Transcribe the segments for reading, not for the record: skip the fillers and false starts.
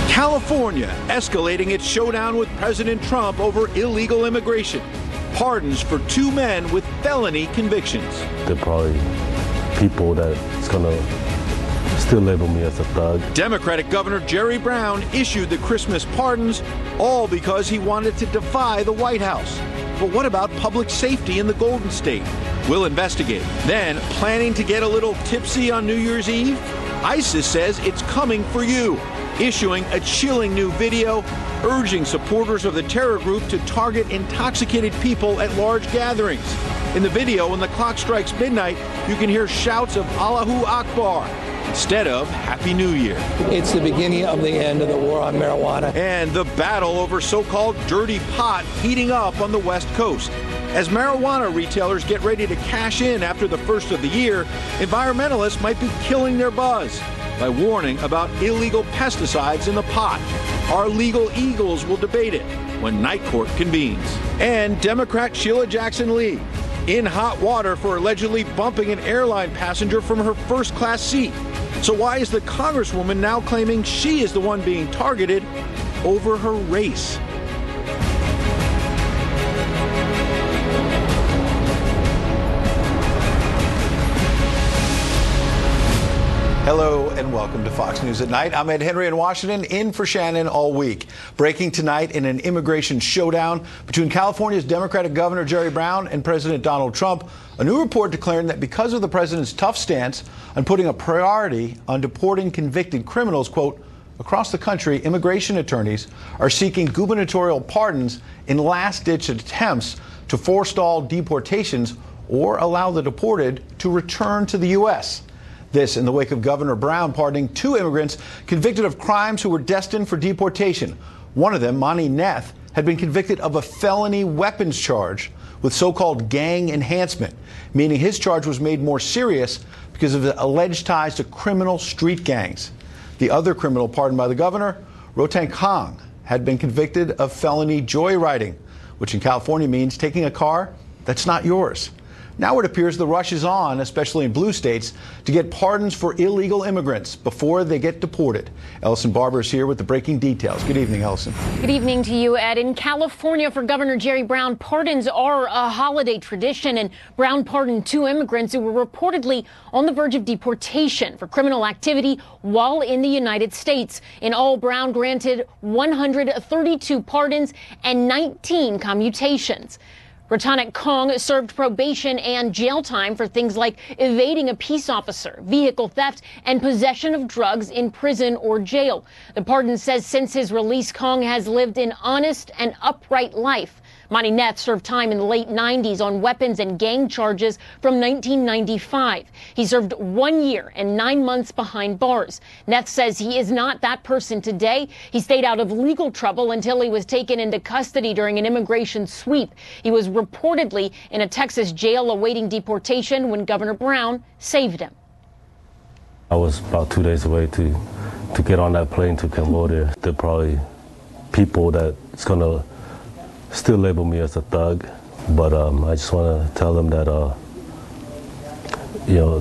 California escalating its showdown with President Trump over illegal immigration. Pardons for 2 men with felony convictions. They're probably people that's gonna still label me as a thug. Democratic Governor Jerry Brown issued the Christmas pardons, all because he wanted to defy the White House. But what about public safety in the Golden State? We'll investigate. Then, planning to get a little tipsy on New Year's Eve? ISIS says it's coming for you, issuing a chilling new video urging supporters of the terror group to target intoxicated people at large gatherings. In the video, when the clock strikes midnight, you can hear shouts of Allahu Akbar instead of Happy New Year. It's the beginning of the end of the war on marijuana. And the battle over so-called dirty pot heating up on the West Coast. As marijuana retailers get ready to cash in after the first of the year, environmentalists might be killing their buzz by warning about illegal pesticides in the pot. Our legal eagles will debate it when night court convenes. And Democrat Sheila Jackson Lee in hot water for allegedly bumping an airline passenger from her first-class seat. So why is the Congresswoman now claiming she is the one being targeted over her race? Hello and welcome to Fox News at Night. I'm Ed Henry in Washington, in for Shannon all week. Breaking tonight in an immigration showdown between California's Democratic Governor Jerry Brown and President Donald Trump. A new report declaring that because of the president's tough stance on putting a priority on deporting convicted criminals, quote, across the country, immigration attorneys are seeking gubernatorial pardons in last-ditch attempts to forestall deportations or allow the deported to return to the U.S. This in the wake of Governor Brown pardoning 2 immigrants convicted of crimes who were destined for deportation. One of them, Monty Neth, had been convicted of a felony weapons charge with so-called gang enhancement, meaning his charge was made more serious because of the alleged ties to criminal street gangs. The other criminal pardoned by the governor, Rotang Kong, had been convicted of felony joyriding, which in California means taking a car that's not yours. Now it appears the rush is on, especially in blue states, to get pardons for illegal immigrants before they get deported. Ellison Barber is here with the breaking details. Good evening, Ellison. Good evening to you, Ed. In California, for Governor Jerry Brown, pardons are a holiday tradition, and Brown pardoned 2 immigrants who were reportedly on the verge of deportation for criminal activity while in the United States. In all, Brown granted 132 pardons and 19 commutations. Rotang Kong served probation and jail time for things like evading a peace officer, vehicle theft, and possession of drugs in prison or jail. The pardon says since his release, Kong has lived an honest and upright life. Monty Neth served time in the late 90s on weapons and gang charges from 1995. He served 1 year and 9 months behind bars. Neth says he is not that person today. He stayed out of legal trouble until he was taken into custody during an immigration sweep. He was reportedly in a Texas jail awaiting deportation when Governor Brown saved him. I was about 2 days away to get on that plane to Cambodia. There are probably people that's going to still label me as a thug, but I just want to tell them that,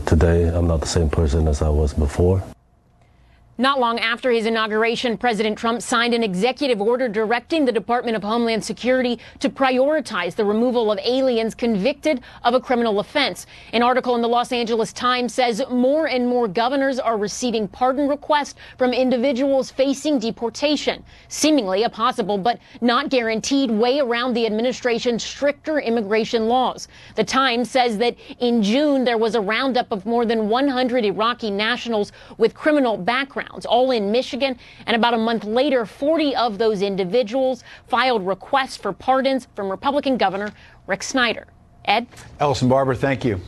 today I'm not the same person as I was before. Not long after his inauguration, President Trump signed an executive order directing the Department of Homeland Security to prioritize the removal of aliens convicted of a criminal offense. An article in the Los Angeles Times says more and more governors are receiving pardon requests from individuals facing deportation, seemingly a possible but not guaranteed way around the administration's stricter immigration laws. The Times says that in June there was a roundup of more than 100 Iraqi nationals with criminal backgrounds, all in Michigan, and about a month later, 40 of those individuals filed requests for pardons from Republican Governor Rick Snyder. Ed? Ellison Barber, thank you.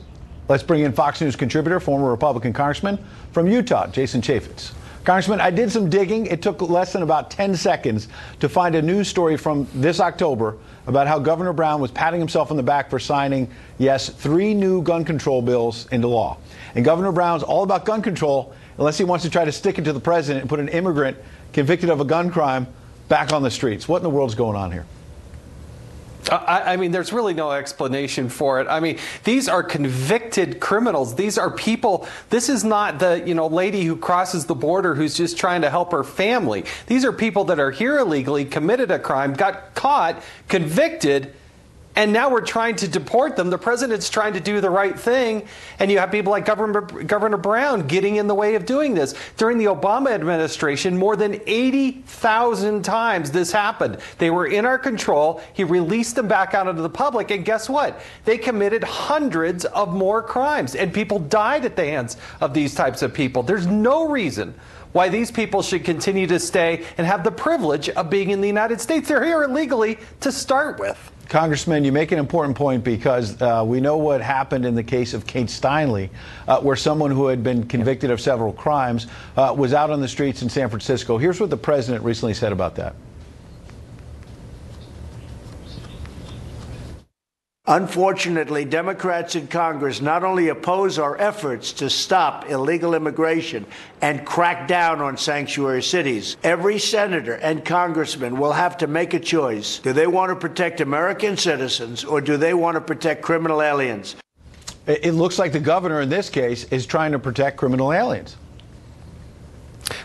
Let's bring in Fox News contributor, former Republican Congressman from Utah, Jason Chaffetz. Congressman, I did some digging. It took less than about 10 seconds to find a news story from this October about how Governor Brown was patting himself on the back for signing, yes, 3 new gun control bills into law. And Governor Brown's all about gun control unless he wants to try to stick it to the president and put an immigrant convicted of a gun crime back on the streets. What in the world's going on here? I mean, there's really no explanation for it. I mean, these are convicted criminals. These are people. This is not the, lady who crosses the border who's just trying to help her family. These are people that are here illegally, committed a crime, got caught, convicted, and now we're trying to deport them. The president's trying to do the right thing, and you have people like Governor Brown getting in the way of doing this. During the Obama administration, more than 80,000 times this happened. They were in our control. He released them back out into the public, and guess what? They committed hundreds of more crimes, and people died at the hands of these types of people. There's no reason why these people should continue to stay and have the privilege of being in the United States. They're here illegally to start with. Congressman, you make an important point because we know what happened in the case of Kate Steinle, where someone who had been convicted of several crimes was out on the streets in San Francisco. Here's what the president recently said about that. Unfortunately, Democrats in Congress not only oppose our efforts to stop illegal immigration and crack down on sanctuary cities, every senator and congressman will have to make a choice. Do they want to protect American citizens or do they want to protect criminal aliens? It looks like the governor in this case is trying to protect criminal aliens.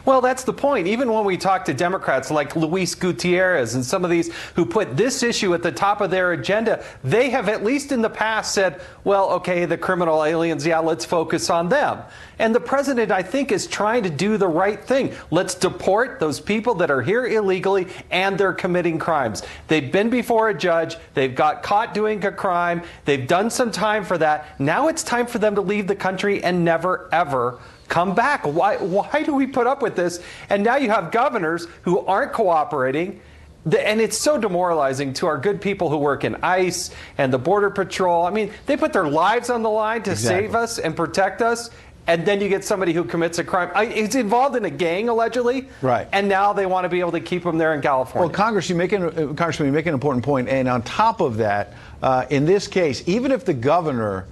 Well, that's the point. Even when we talk to Democrats like Luis Gutierrez and some of these who put this issue at the top of their agenda, they have at least in the past said, well, okay, the criminal aliens, yeah, let's focus on them. And the president, I think, is trying to do the right thing. Let's deport those people that are here illegally and they're committing crimes. They've been before a judge. They've got caught doing a crime. They've done some time for that. Now it's time for them to leave the country and never, ever come back. Why do we put up with this? And now you have governors who aren't cooperating. And it's so demoralizing to our good people who work in ICE and the Border Patrol. I mean, they put their lives on the line to save us and protect us. And then you get somebody who commits a crime. He's involved in a gang, allegedly. Right. And now they want to be able to keep him there in California. Well, Congressman, you make an important point. And on top of that, in this case, even if the governor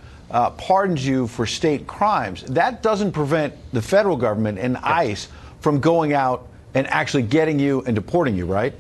pardons you for state crimes, that doesn't prevent the federal government and ICE from going out and actually getting you and deporting you, right?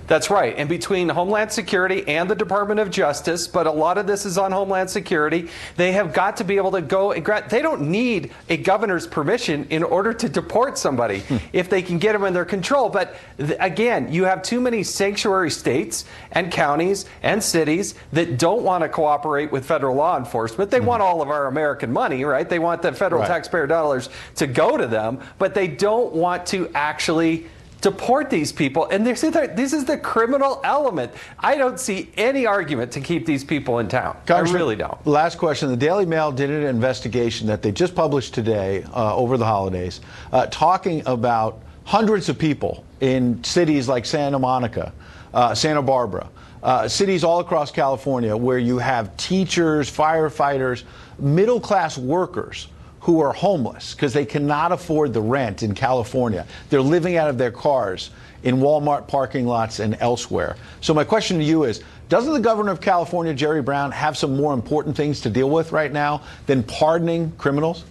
That's right. And between Homeland Security and the Department of Justice, but a lot of this is on Homeland Security, they have got to be able to go and they don't need a governor's permission in order to deport somebody if they can get them in their control. But again, you have too many sanctuary states and counties and cities that don't want to cooperate with federal law enforcement. They want all of our American money, right? They want the federal taxpayer dollars to go to them, but they don't want to actually deport these people. And this is the criminal element. I don't see any argument to keep these people in town. I really don't. Last question. The Daily Mail did an investigation that they just published today over the holidays, talking about hundreds of people in cities like Santa Monica, Santa Barbara, cities all across California where you have teachers, firefighters, middle-class workers who are homeless because they cannot afford the rent in California. They're living out of their cars in Walmart parking lots and elsewhere. So my question to you is, doesn't the governor of California, Jerry Brown, have some more important things to deal with right now than pardoning criminals?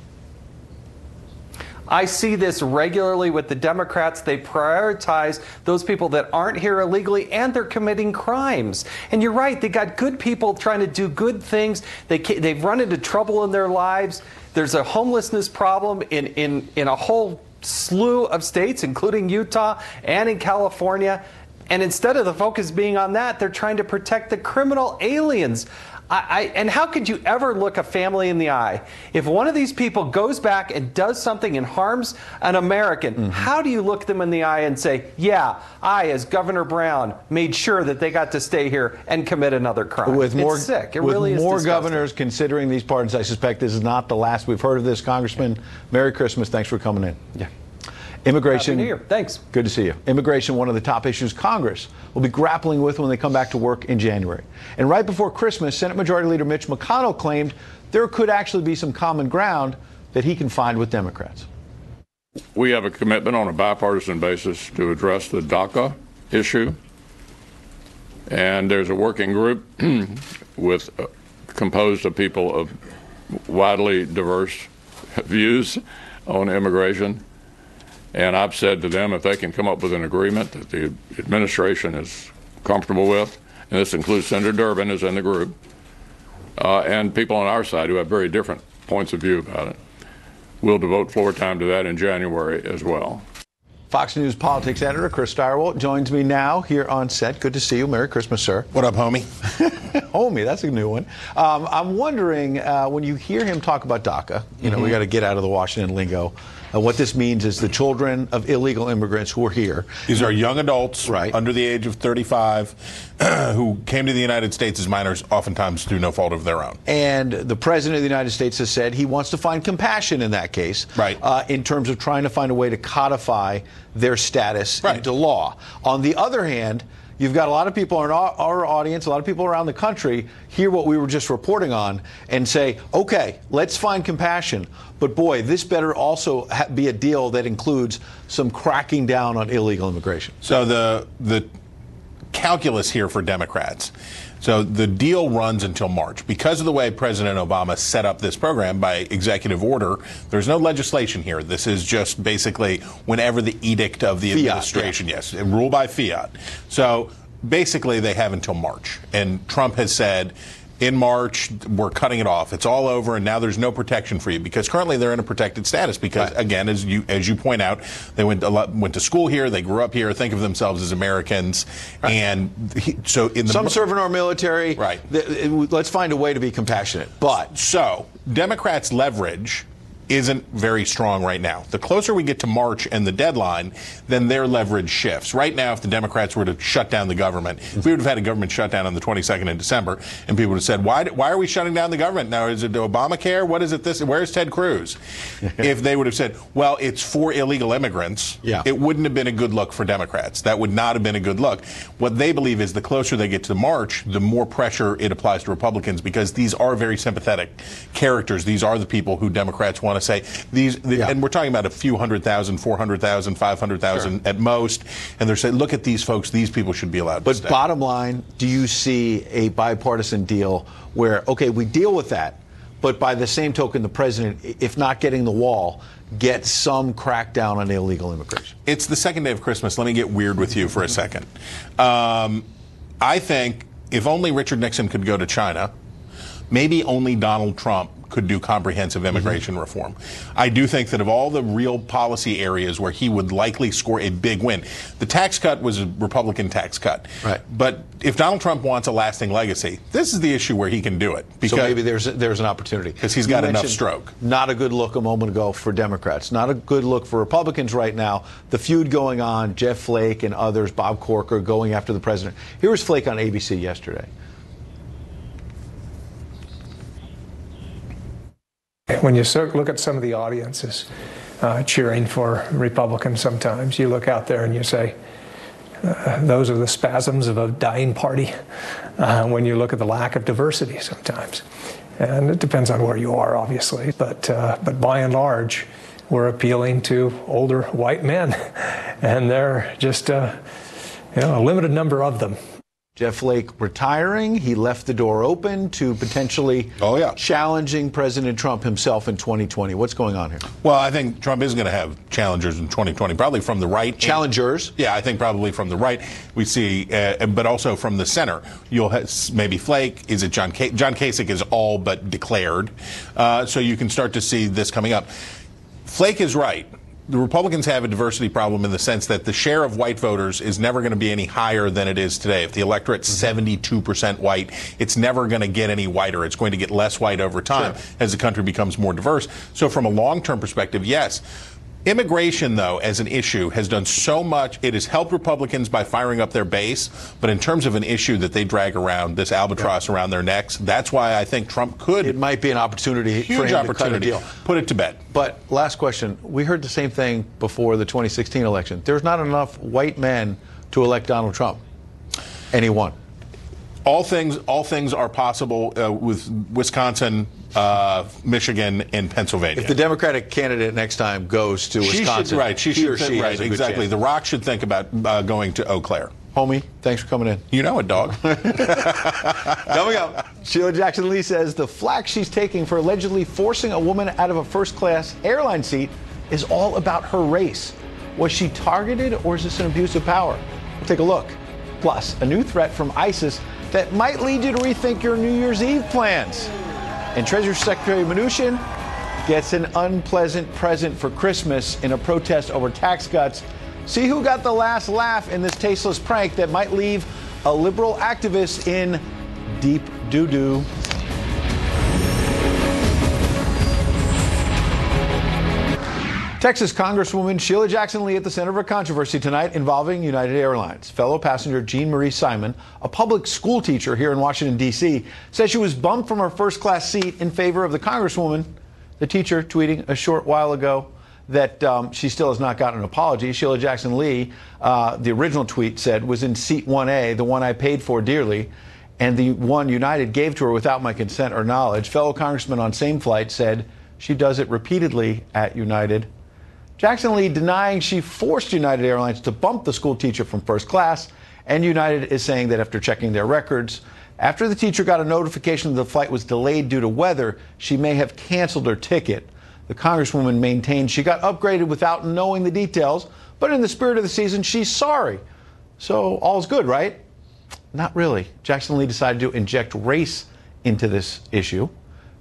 I see this regularly with the Democrats. They prioritize those people that aren't here illegally and they're committing crimes. And you're right, they got good people trying to do good things. They've run into trouble in their lives. There's a homelessness problem in a whole slew of states, including Utah and in California. And instead of the focus being on that, they're trying to protect the criminal aliens. And how could you ever look a family in the eye if one of these people goes back and does something and harms an American? How do you look them in the eye and say, yeah, I, as Governor Brown, made sure that they got to stay here and commit another crime? It's sick. It really is more disgusting. Governors considering these pardons, I suspect this is not the last we've heard of this. Congressman, Merry Christmas. Thanks for coming in. Yeah. Immigration. Happy New Year. Thanks. Good to see you. Immigration, one of the top issues Congress will be grappling with when they come back to work in January. And right before Christmas, Senate Majority Leader Mitch McConnell claimed there could actually be some common ground that he can find with Democrats. We have a commitment on a bipartisan basis to address the DACA issue. And there's a working group composed of people of widely diverse views on immigration. And I've said to them, if they can come up with an agreement that the administration is comfortable with, and this includes Senator Durbin, who's in the group, and people on our side who have very different points of view about it. We'll devote floor time to that in January as well. Fox News politics editor Chris Stirewalt joins me now here on set. Good to see you. Merry Christmas, sir. What up, homie? Homie, that's a new one. I'm wondering, when you hear him talk about DACA, you know, we got to get out of the Washington lingo. What this means is the children of illegal immigrants who are here. These are young adults right, under the age of 35 who came to the United States as minors, oftentimes through no fault of their own. And the President of the United States has said he wants to find compassion in that case, right, in terms of trying to find a way to codify their status into law. On the other hand, you've got a lot of people in our audience, a lot of people around the country hear what we were just reporting on and say, okay, let's find compassion. But boy, this better also be a deal that includes some cracking down on illegal immigration. So the calculus here for Democrats. So the deal runs until March. Because of the way President Obama set up this program by executive order, there's no legislation here. This is just basically whenever the edict of the administration, yes, rule by fiat. So basically they have until March. And Trump has said, in March, we're cutting it off. It's all over, and now there's no protection for you, because currently they're in a protected status. Because again, as you point out, they went to school here, they grew up here, think of themselves as Americans, and so in the some serve in our military. Right. Let's find a way to be compassionate. But so Democrats' leverage isn't very strong right now. The closer we get to March and the deadline, then their leverage shifts. Right now, if the Democrats were to shut down the government, if we would have had a government shutdown on the 22nd of December, and people would have said, why are we shutting down the government? Now, is it Obamacare? What is it this? Where's Ted Cruz? If they would have said, well, it's for illegal immigrants, it wouldn't have been a good look for Democrats. That would not have been a good look. What they believe is the closer they get to March, the more pressure it applies to Republicans, because these are very sympathetic characters. These are the people who Democrats want to say and we're talking about a few 100,000, 400,000, 500,000 at most, and they're saying, look at these folks, these people should be allowed to stay. But bottom line, do you see a bipartisan deal where, okay, we deal with that, but by the same token, the president, if not getting the wall, gets some crackdown on illegal immigration? It's the second day of Christmas. Let me get weird with you for a second. I think if only Richard Nixon could go to China, maybe only Donald Trump could do comprehensive immigration reform. I do think that of all the real policy areas where he would likely score a big win, the tax cut was a Republican tax cut. Right. But if Donald Trump wants a lasting legacy, this is the issue where he can do it. So maybe there's an opportunity. Because he's got enough stroke. Not a good look a moment ago for Democrats. Not a good look for Republicans right now. The feud going on, Jeff Flake and others, Bob Corker going after the president. Here was Flake on ABC yesterday. When you look at some of the audiences cheering for Republicans sometimes, you look out there and you say, those are the spasms of a dying party. When you look at the lack of diversity sometimes. And it depends on where you are, obviously. But by and large, we're appealing to older white men. And they're just a limited number of them. Jeff Flake retiring. He left the door open to potentially challenging President Trump himself in 2020. What's going on here? Well, I think Trump is going to have challengers in 2020, probably from the right. Challengers? Yeah, I think probably from the right. We see, but also from the center. You'll have maybe Flake. Is it John Kasich? John Kasich is all but declared. So you can start to see this coming up. Flake is right. The Republicans have a diversity problem in the sense that the share of white voters is never going to be any higher than it is today. If the electorate's 72% white, it's never going to get any whiter. It's going to get less white over time as the country becomes more diverse. So from a long-term perspective, yes. Immigration, though, as an issue, has done so much. It has helped Republicans by firing up their base. But in terms of an issue that they drag around, this albatross around their necks, that's why I think Trump could. It might be an opportunity for him to cut a deal. Put it to bed. But last question. We heard the same thing before the 2016 election. There's not enough white men to elect Donald Trump. And he won. All things are possible with Wisconsin, Michigan, and Pennsylvania. If the Democratic candidate next time goes to Wisconsin, exactly. The Rock should think about going to Eau Claire. Homie, thanks for coming in. You know it, dog. Coming up, Sheila Jackson Lee says the flack she's taking for allegedly forcing a woman out of a first-class airline seat is all about her race. Was she targeted, or is this an abuse of power? We'll take a look Plus, a new threat from ISIS that might lead you to rethink your New Year's Eve plans. And Treasury Secretary Mnuchin gets an unpleasant present for Christmas in a protest over tax cuts. See who got the last laugh in this tasteless prank that might leave a liberal activist in deep doo-doo. Texas Congresswoman Sheila Jackson Lee at the center of a controversy tonight involving United Airlines. Fellow passenger Jean Marie Simon, a public school teacher here in Washington, D.C., says she was bumped from her first-class seat in favor of the Congresswoman. The teacher tweeting a short while ago that she still has not gotten an apology. Sheila Jackson Lee, the original tweet said, was in seat 1A, the one I paid for dearly, and the one United gave to her without my consent or knowledge. Fellow congressman on same flight said she does it repeatedly at United. Jackson Lee denying she forced United Airlines to bump the school teacher from first class, and United is saying that after checking their records, after the teacher got a notification that the flight was delayed due to weather, she may have canceled her ticket. The Congresswoman maintained she got upgraded without knowing the details, but in the spirit of the season, she's sorry. So all's good, right? Not really. Jackson Lee decided to inject race into this issue,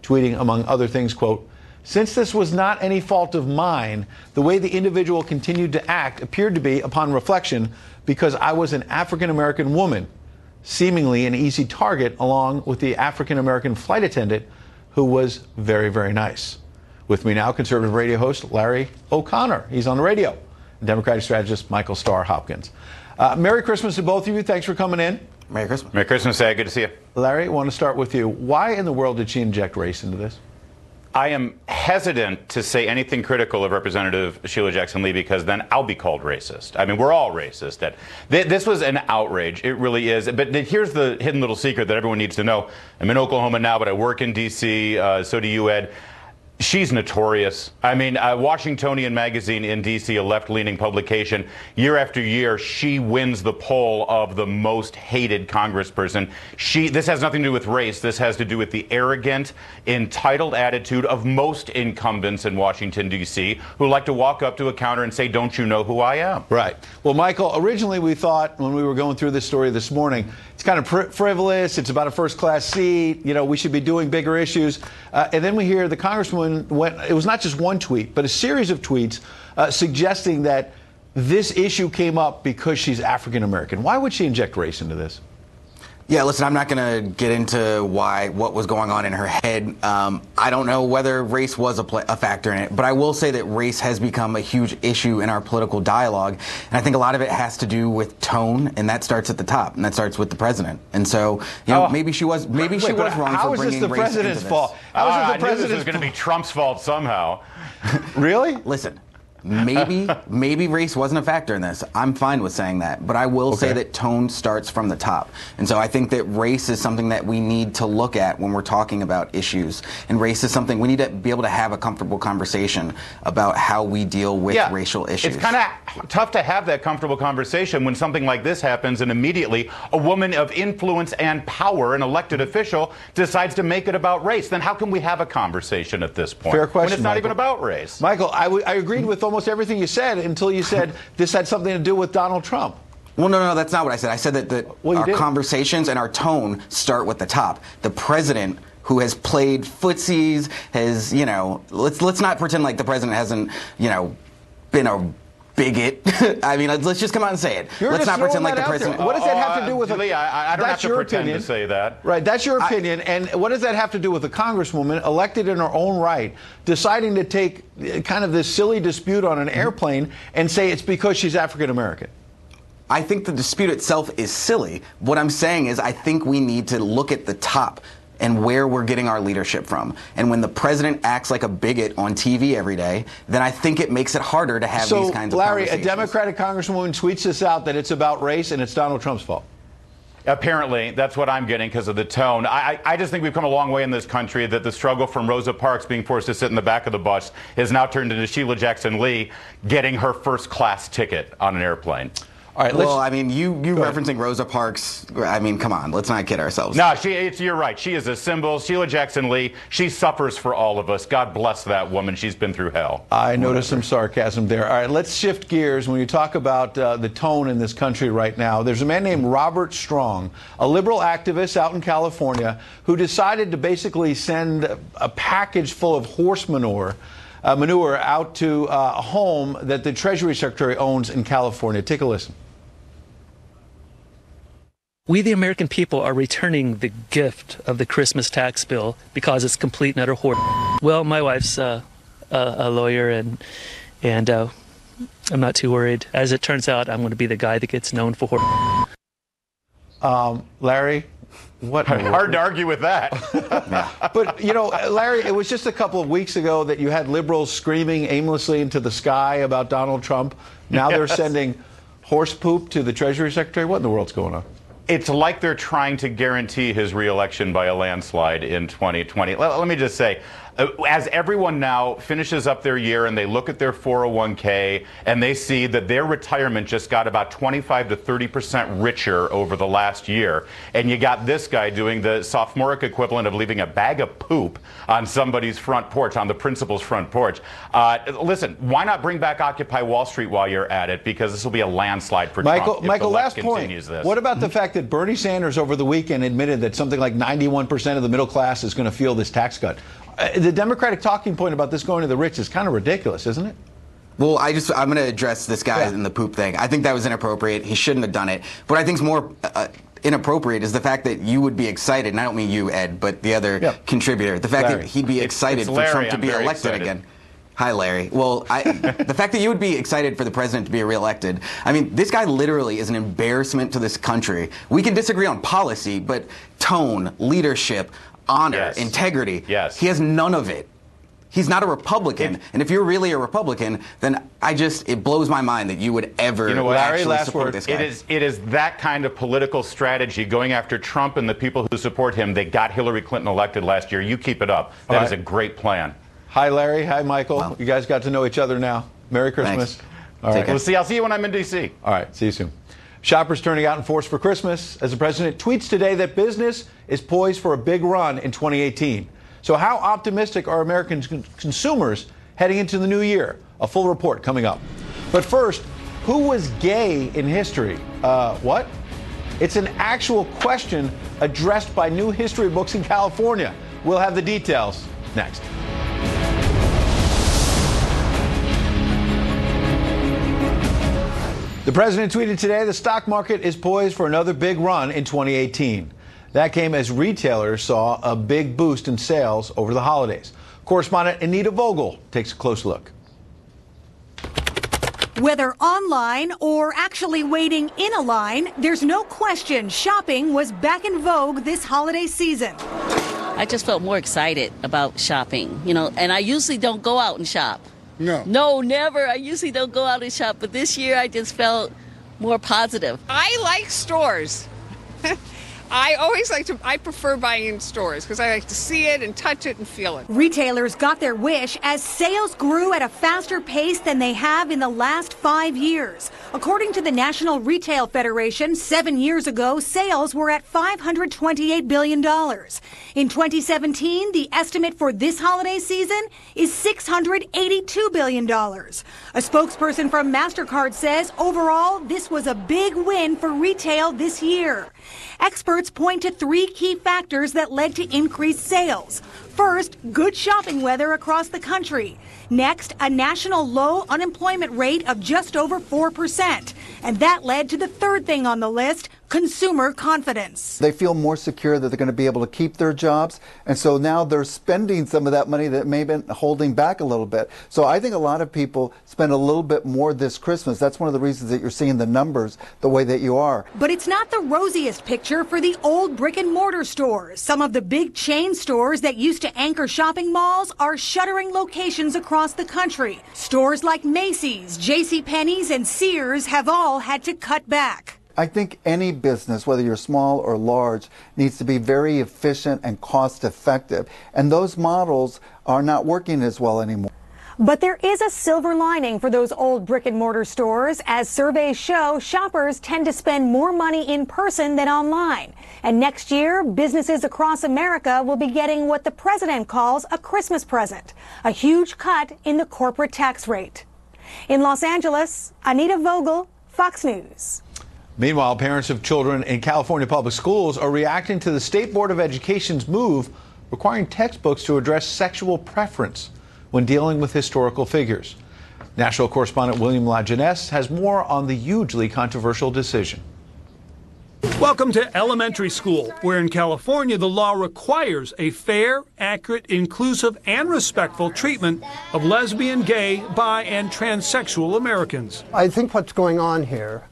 tweeting, among other things, quote, "Since this was not any fault of mine, the way the individual continued to act appeared to be, upon reflection, because I was an African-American woman, seemingly an easy target, along with the African-American flight attendant, who was very, very nice." With me now, conservative radio host Larry O'Connor. He's on the radio. Democratic strategist Michael Starr Hopkins. Merry Christmas to both of you. Thanks for coming in. Merry Christmas. Merry Christmas, Ed. Good to see you. Larry, I want to start with you. Why in the world did she inject race into this? I am hesitant to say anything critical of Representative Sheila Jackson Lee because then I'll be called racist. I mean, we're all racist. This was an outrage. It really is. But here's the hidden little secret that everyone needs to know. I'm in Oklahoma now, but I work in D.C., so do you, Ed. She's notorious. I mean, Washingtonian magazine in D.C., a left-leaning publication, year after year, she wins the poll of the most hated congressperson. This has nothing to do with race. This has to do with the arrogant, entitled attitude of most incumbents in Washington, D.C., who like to walk up to a counter and say, "Don't you know who I am?" Right. Well, Michael, originally we thought when we were going through this story this morning, it's kind of frivolous. It's about a first-class seat. You know, we should be doing bigger issues. And then we hear the Congresswoman it was not just one tweet, but a series of tweets suggesting that this issue came up because she's African American. Why would she inject race into this? Yeah, listen, I'm not going to get into what was going on in her head. I don't know whether race was a factor in it, but I will say that race has become a huge issue in our political dialogue, and I think a lot of it has to do with tone, and that starts at the top, and that starts with the president. And so, you know, maybe she was wrong for bringing race into this. How is this the president's fault? I knew this was going to be Trump's fault somehow. Really? Listen. Maybe race wasn't a factor in this. I'm fine with saying that. But I will say that tone starts from the top. And so I think that race is something that we need to look at when we're talking about issues. And race is something we need to be able to have a comfortable conversation about how we deal with racial issues. It's kind of tough to have that comfortable conversation when something like this happens and immediately a woman of influence and power, an elected official, decides to make it about race. Then how can we have a conversation at this point? Fair question, when it's not Michael. even about race. Michael, I agreed with almost everything you said until you said this had something to do with Donald Trump. Well, no, that's not what I said. I said that our conversations and our tone start with the top. The president, who has played footsies, has, you know, let's not pretend like the president hasn't, you know, been a bigot. I mean, let's just come out and say it. Let's not pretend like the president. What does that have to do with I don't have to pretend to say that. Right, that's your opinion. And what does that have to do with a congresswoman elected in her own right, deciding to take kind of this silly dispute on an airplane and say it's because she's African American? I think the dispute itself is silly. What I'm saying is I think we need to look at the top and where we're getting our leadership from. And when the president acts like a bigot on TV every day, then I think it makes it harder to have these kinds of Larry, conversations. A Democratic congresswoman tweets this out that it's about race and it's Donald Trump's fault. Apparently, that's what I'm getting because of the tone. I just think we've come a long way in this country, that the struggle from Rosa Parks being forced to sit in the back of the bus has now turned into Sheila Jackson Lee getting her first-class ticket on an airplane. All right, well, I mean, you referencing Rosa Parks, I mean, come on, let's not kid ourselves. No, you're right. She is a symbol. Sheila Jackson Lee, she suffers for all of us. God bless that woman. She's been through hell. I noticed some sarcasm there. All right, let's shift gears. When you talk about the tone in this country right now, there's a man named Robert Strong, a liberal activist out in California, who decided to basically send a package full of horse manure out to a home that the Treasury Secretary owns in California. Take a listen. We, the American people, are returning the gift of the Christmas tax bill because it's complete and utter hoard. Well, my wife's a lawyer, and I'm not too worried. As it turns out, I'm going to be the guy that gets known for hoard. Larry, what? Hard to argue with that. But, you know, Larry, it was just a couple of weeks ago that you had liberals screaming aimlessly into the sky about Donald Trump. Now they're sending horse poop to the Treasury Secretary. What in the world's going on? It's like they're trying to guarantee his reelection by a landslide in 2020. Let me just say, as everyone now finishes up their year and they look at their 401k and they see that their retirement just got about 25 to 30% richer over the last year, and you got this guy doing the sophomoric equivalent of leaving a bag of poop on somebody's front porch, on the principal's front porch. Listen, why not bring back Occupy Wall Street while you're at it? Because this will be a landslide for Trump if the left continues this. What about the fact that Bernie Sanders over the weekend admitted that something like 91% of the middle class is going to feel this tax cut? The Democratic talking point about this going to the rich is kind of ridiculous, isn't it? Well, I'm going to address this guy in the poop thing. I think that was inappropriate. He shouldn't have done it. What I think is more inappropriate is the fact that you would be excited, and I don't mean you, Ed, but the other contributor, the fact that he'd be excited for Trump to be elected again. Hi, Larry. Well, the fact that you would be excited for the president to be reelected, I mean, this guy literally is an embarrassment to this country. We can disagree on policy, but tone, leadership, honor, integrity, he has none of it. He's not a Republican, and if you're really a Republican, then it blows my mind that you would ever actually support this guy. It is that kind of political strategy going after Trump and the people who support him that got Hillary Clinton elected last year. You keep it up. That is a great plan. Hi, Larry. Hi, Michael. Wow. You guys got to know each other now. Merry Christmas. Thanks. All right. I'll see you when I'm in D.C. All right. See you soon. Shoppers turning out in force for Christmas as the president tweets today that business is poised for a big run in 2018. So how optimistic are American consumers heading into the new year? A full report coming up. But first, who was gay in history? What? It's an actual question addressed by new history books in California. We'll have the details next. The president tweeted today the stock market is poised for another big run in 2018. That came as retailers saw a big boost in sales over the holidays. Correspondent Anita Vogel takes a close look. Whether online or actually waiting in a line, there's no question shopping was back in vogue this holiday season. I just felt more excited about shopping, and I usually don't go out and shop. No, never. I usually don't go out and shop, but this year I just felt more positive. I like stores. I prefer buying in stores because I like to see it and touch it and feel it. Retailers got their wish as sales grew at a faster pace than they have in the last 5 years. According to the National Retail Federation, 7 years ago, sales were at $528 billion. In 2017, the estimate for this holiday season is $682 billion. A spokesperson from MasterCard says overall, this was a big win for retail this year. Experts point to 3 key factors that led to increased sales. First, good shopping weather across the country. Next, a national low unemployment rate of just over 4%. And that led to the third thing on the list, consumer confidence. They feel more secure that they're going to be able to keep their jobs. And so now they're spending some of that money that may have been holding back a little bit. So I think a lot of people spend a little bit more this Christmas. That's one of the reasons that you're seeing the numbers the way that you are. But it's not the rosiest picture for the old brick and mortar stores. Some of the big chain stores that used to anchor shopping malls are shuttering locations across the country. Stores like Macy's, JCPenney's, and Sears have all had to cut back. I think any business, whether you're small or large, needs to be very efficient and cost effective. And those models are not working as well anymore. But there is a silver lining for those old brick and mortar stores. As surveys show, shoppers tend to spend more money in person than online. And next year, businesses across America will be getting what the president calls a Christmas present, a huge cut in the corporate tax rate. In Los Angeles, Anita Vogel, Fox News. Meanwhile, parents of children in California public schools are reacting to the State Board of Education's move requiring textbooks to address sexual preference when dealing with historical figures. National correspondent William LaJeunesse has more on the hugely controversial decision. Welcome to elementary school, where in California the law requires a fair, accurate, inclusive, and respectful treatment of lesbian, gay, bi, and transsexual Americans. I think what's going on here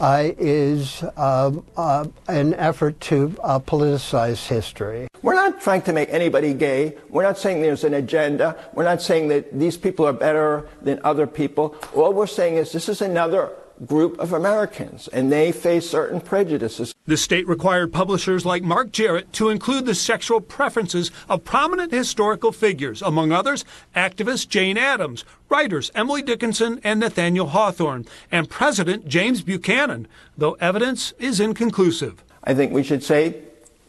is an effort to politicize history. We're not trying to make anybody gay. We're not saying there's an agenda. We're not saying that these people are better than other people. All we're saying is this is another group of Americans, and they face certain prejudices. The state required publishers like Mark Jarrett to include the sexual preferences of prominent historical figures, among others, activist Jane Addams, writers Emily Dickinson and Nathaniel Hawthorne, and President James Buchanan, though evidence is inconclusive. I think we should say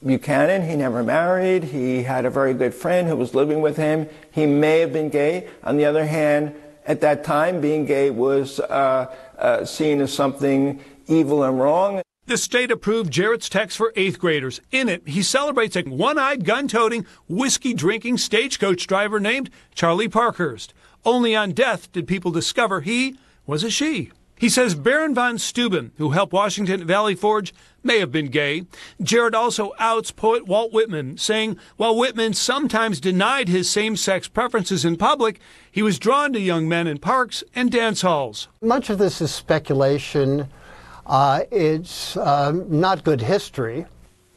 Buchanan, he never married. He had a very good friend who was living with him. He may have been gay. On the other hand, at that time, being gay was seen as something evil and wrong. The state approved Jarrett's text for 8th graders. In it, he celebrates a one-eyed, gun-toting, whiskey-drinking stagecoach driver named Charlie Parkhurst. Only on death did people discover he was a she. He says Baron von Steuben, who helped Washington Valley Forge, may have been gay. Jarrett also outs poet Walt Whitman, saying while Whitman sometimes denied his same-sex preferences in public, he was drawn to young men in parks and dance halls. Much of this is speculation. It's not good history.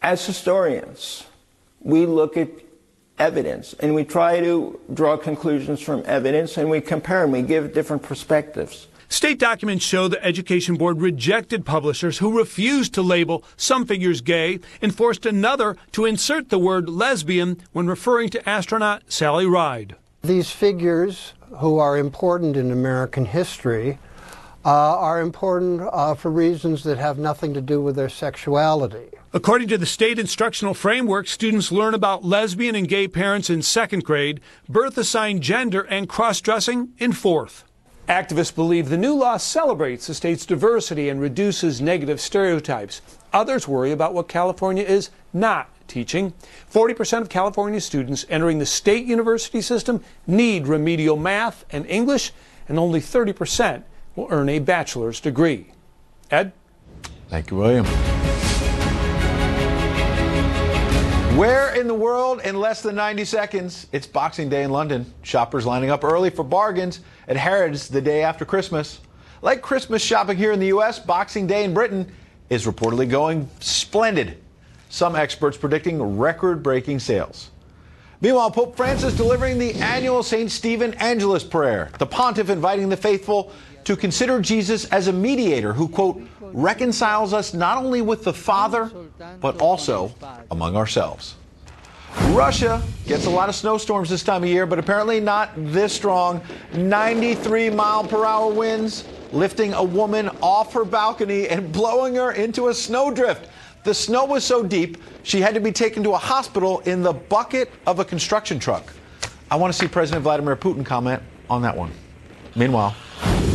As historians, we look at evidence and we try to draw conclusions from evidence, and we compare and we give different perspectives. State documents show the Education Board rejected publishers who refused to label some figures gay and forced another to insert the word lesbian when referring to astronaut Sally Ride. These figures, who are important in American history, are important for reasons that have nothing to do with their sexuality. According to the state instructional framework, students learn about lesbian and gay parents in 2nd grade, birth-assigned gender, and cross-dressing in 4th. Activists believe the new law celebrates the state's diversity and reduces negative stereotypes. Others worry about what California is not teaching. 40% of California students entering the state university system need remedial math and English, and only 30% will earn a bachelor's degree. Ed? Thank you, William. Where in the world in less than 90 seconds? It's Boxing Day in London. Shoppers lining up early for bargains at Harrods the day after Christmas. Like Christmas shopping here in the U.S., Boxing Day in Britain is reportedly going splendid. Some experts predicting record-breaking sales. Meanwhile, Pope Francis delivering the annual St. Stephen Angelus prayer. The pontiff inviting the faithful to consider Jesus as a mediator who, quote, reconciles us not only with the Father, but also among ourselves. Russia gets a lot of snowstorms this time of year, but apparently not this strong. 93-mile-per-hour winds, lifting a woman off her balcony and blowing her into a snowdrift. The snow was so deep, she had to be taken to a hospital in the bucket of a construction truck. I want to see President Vladimir Putin comment on that one. Meanwhile,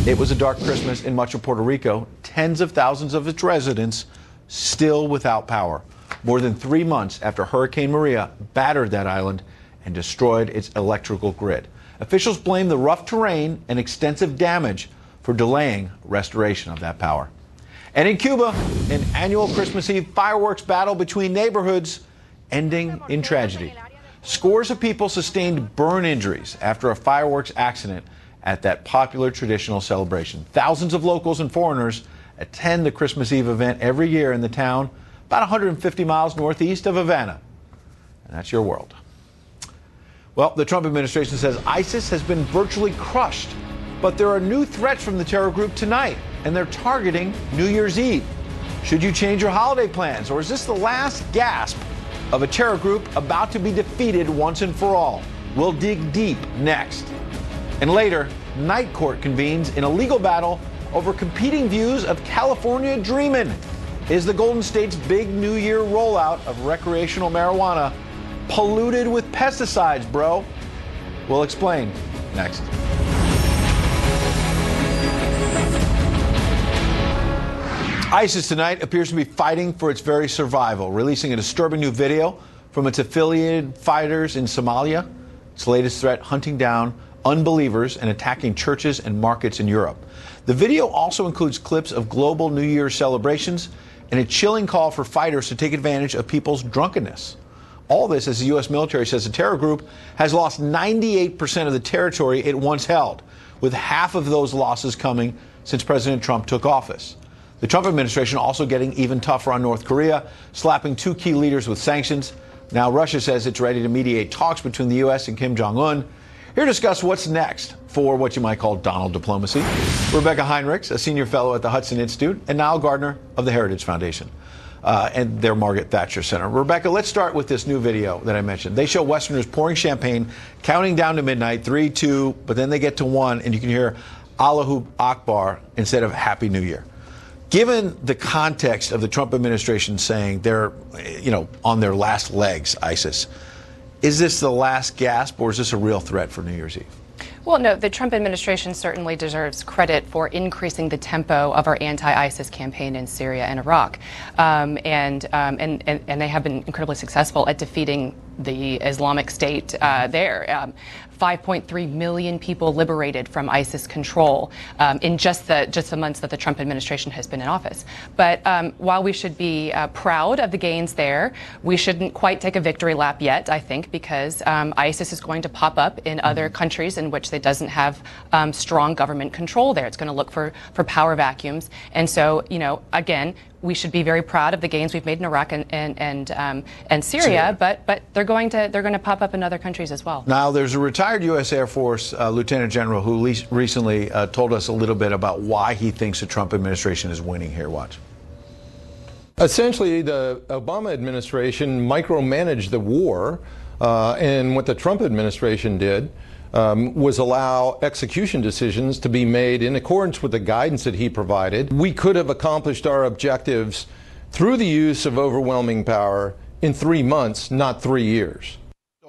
it was a dark Christmas in much of Puerto Rico. Tens of thousands of its residents still without power. More than 3 months after Hurricane Maria battered that island and destroyed its electrical grid. Officials blame the rough terrain and extensive damage for delaying restoration of that power. And in Cuba, an annual Christmas Eve fireworks battle between neighborhoods ending in tragedy. Scores of people sustained burn injuries after a fireworks accident at that popular traditional celebration. Thousands of locals and foreigners attend the Christmas Eve event every year in the town, about 150 miles northeast of Havana. And that's your world. Well, the Trump administration says ISIS has been virtually crushed, but there are new threats from the terror group tonight, and they're targeting New Year's Eve. Should you change your holiday plans, or is this the last gasp of a terror group about to be defeated once and for all? We'll dig deep next. And later, night court convenes in a legal battle over competing views of California dreamin'. Is the Golden State's big New Year rollout of recreational marijuana polluted with pesticides, bro? We'll explain next. ISIS tonight appears to be fighting for its very survival, releasing a disturbing new video from its affiliated fighters in Somalia. Its latest threat, hunting down unbelievers and attacking churches and markets in Europe. The video also includes clips of global New Year's celebrations and a chilling call for fighters to take advantage of people's drunkenness. All this as the U.S. military says the terror group has lost 98% of the territory it once held, with half of those losses coming since President Trump took office. The Trump administration also getting even tougher on North Korea, slapping 2 key leaders with sanctions. Now Russia says it's ready to mediate talks between the U.S. and Kim Jong-un. Here to discuss what's next for what you might call Donald diplomacy, Rebecca Heinrichs, a senior fellow at the Hudson Institute, and Niall Gardner of the Heritage Foundation and their Margaret Thatcher Center. Rebecca, let's start with this new video that I mentioned. They show Westerners pouring champagne, counting down to midnight, 3, 2, but then they get to 1, and you can hear Allahu Akbar instead of Happy New Year. Given the context of the Trump administration saying they're, on their last legs, ISIS, is this the last gasp or is this a real threat for New Year's Eve? Well, no, the Trump administration certainly deserves credit for increasing the tempo of our anti-ISIS campaign in Syria and Iraq. And they have been incredibly successful at defeating the Islamic State there. 5.3 million people liberated from ISIS control in just the months that the Trump administration has been in office. But while we should be proud of the gains there, we shouldn't quite take a victory lap yet, I think, because ISIS is going to pop up in other countries in which it doesn't have strong government control there. It's going to look for power vacuums. And so, again, we should be very proud of the gains we've made in Iraq and Syria, but they're going to pop up in other countries as well. Now, there's a retired U.S. Air Force Lieutenant General who recently told us a little bit about why he thinks the Trump administration is winning here. Watch. Essentially, the Obama administration micromanaged the war, and what the Trump administration did was allow execution decisions to be made in accordance with the guidance that he provided. We could have accomplished our objectives through the use of overwhelming power in 3 months, not 3 years.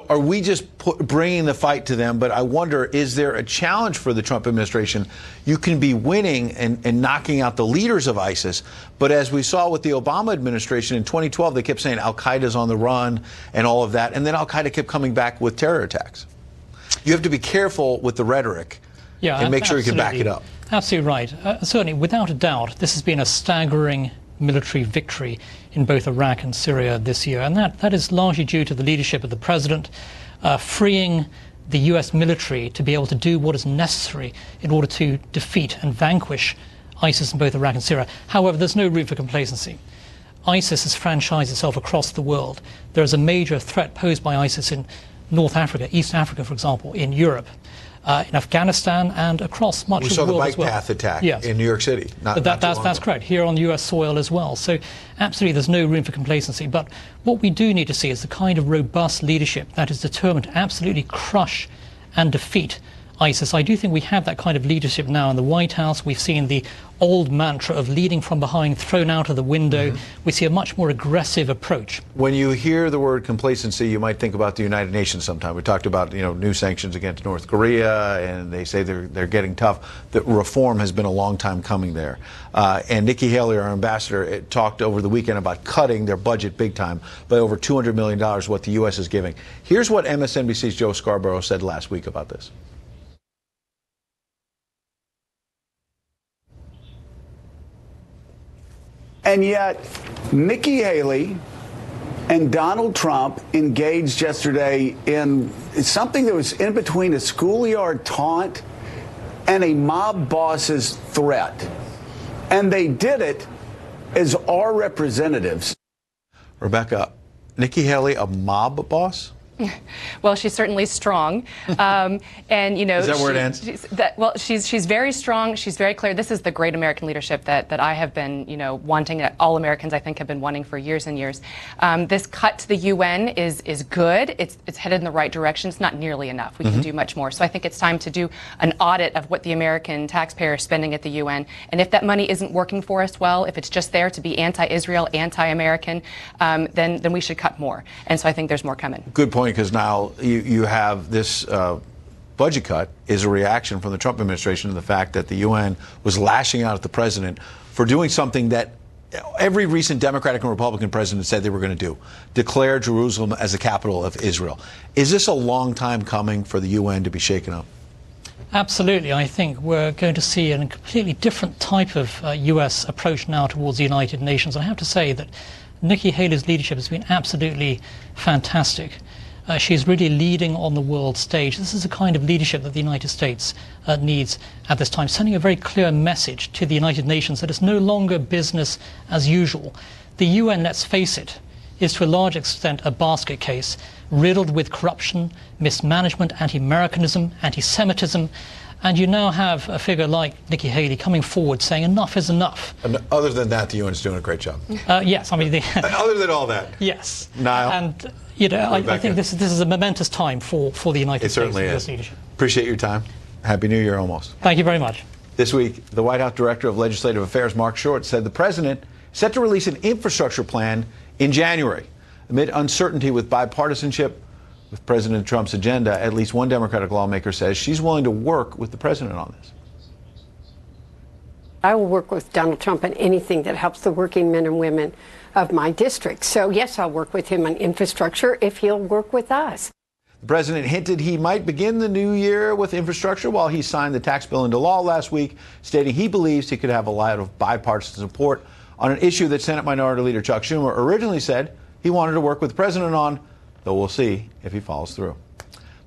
Are we just bringing the fight to them? But I wonder, is there a challenge for the Trump administration? You can be winning and knocking out the leaders of ISIS, but as we saw with the Obama administration in 2012, they kept saying Al-Qaeda's on the run and all of that, and then Al-Qaeda kept coming back with terror attacks. You have to be careful with the rhetoric and make sure you can back it up. Absolutely right. Certainly, without a doubt, this has been a staggering military victory in both Iraq and Syria this year. And that is largely due to the leadership of the president freeing the U.S. military to be able to do what is necessary in order to defeat and vanquish ISIS in both Iraq and Syria. However, there's no room for complacency. ISIS has franchised itself across the world. There is a major threat posed by ISIS in North Africa, East Africa, for example, in Europe, in Afghanistan, and across much of the world as well. We saw the bike path attack in New York City. That's correct, here on U.S. soil as well. So absolutely there's no room for complacency. But what we do need to see is the kind of robust leadership that is determined to absolutely crush and defeat ISIS. I do think we have that kind of leadership now in the White House. We've seen the old mantra of leading from behind thrown out of the window. We see a much more aggressive approach. When you hear the word complacency, you might think about the United Nations sometime. We talked about new sanctions against North Korea, and they say they're getting tough. The reform has been a long time coming there. And Nikki Haley, our ambassador, talked over the weekend about cutting their budget big time by over $200 million, what the U.S. is giving. Here's what MSNBC's Joe Scarborough said last week about this. And yet, Nikki Haley and Donald Trump engaged yesterday in something that was in between a schoolyard taunt and a mob boss's threat. And they did it as our representatives. Rebecca, Nikki Haley, a mob boss? Well, she's certainly strong, and you know. Is that where it ends? She's very strong. She's very clear. This is the great American leadership that I have been, you know, wanting. That all Americans, I think, have been wanting for years and years. This cut to the UN is good. It's headed in the right direction. It's not nearly enough. We can do much more. So I think it's time to do an audit of what the American taxpayer is spending at the UN, and if that money isn't working for us well, if it's just there to be anti-Israel, anti-American, then we should cut more. And so I think there's more coming. Good point, because now you have this budget cut is a reaction from the Trump administration to the fact that the UN was lashing out at the president for doing something that every recent Democratic and Republican president said they were going to do, declare Jerusalem as the capital of Israel. Is this a long time coming for the UN to be shaken up? Absolutely. I think we're going to see a completely different type of U.S. approach now towards the United Nations. I have to say that Nikki Haley's leadership has been absolutely fantastic. She's really leading on the world stage. This is the kind of leadership that the United States needs at this time, sending a very clear message to the United Nations that it's no longer business as usual. The UN, let's face it, is to a large extent a basket case, riddled with corruption, mismanagement, anti-Americanism, anti-Semitism, and you now have a figure like Nikki Haley coming forward saying enough is enough. And other than that, the UN's doing a great job. Yes, I mean... other than all that. Yes. Niall. And, you know, I think this is a momentous time for the United States and U.S. leadership. Appreciate your time. Happy New Year almost. Thank you very much. This week, the White House Director of Legislative Affairs, Mark Short, said the president is set to release an infrastructure plan in January. Amid uncertainty with bipartisanship with President Trump's agenda, at least one Democratic lawmaker says she's willing to work with the president on this. I will work with Donald Trump on anything that helps the working men and women of my district. So, yes, I'll work with him on infrastructure if he'll work with us. The president hinted he might begin the new year with infrastructure while he signed the tax bill into law last week, stating he believes he could have a lot of bipartisan support on an issue that Senate Minority Leader Chuck Schumer originally said he wanted to work with the president on, though we'll see if he follows through.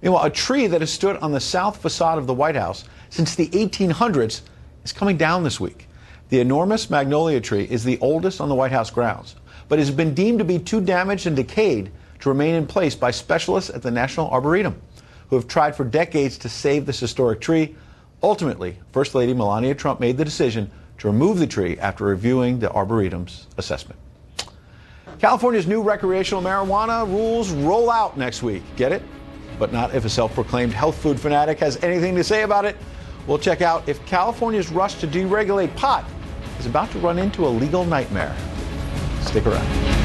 Meanwhile, a tree that has stood on the south facade of the White House since the 1800s is coming down this week. The enormous magnolia tree is the oldest on the White House grounds, but has been deemed to be too damaged and decayed to remain in place by specialists at the National Arboretum, who have tried for decades to save this historic tree. Ultimately, First Lady Melania Trump made the decision to remove the tree after reviewing the Arboretum's assessment. California's new recreational marijuana rules roll out next week. Get it? But not if a self-proclaimed health food fanatic has anything to say about it. We'll check out if California's rush to deregulate pot is about to run into a legal nightmare. Stick around.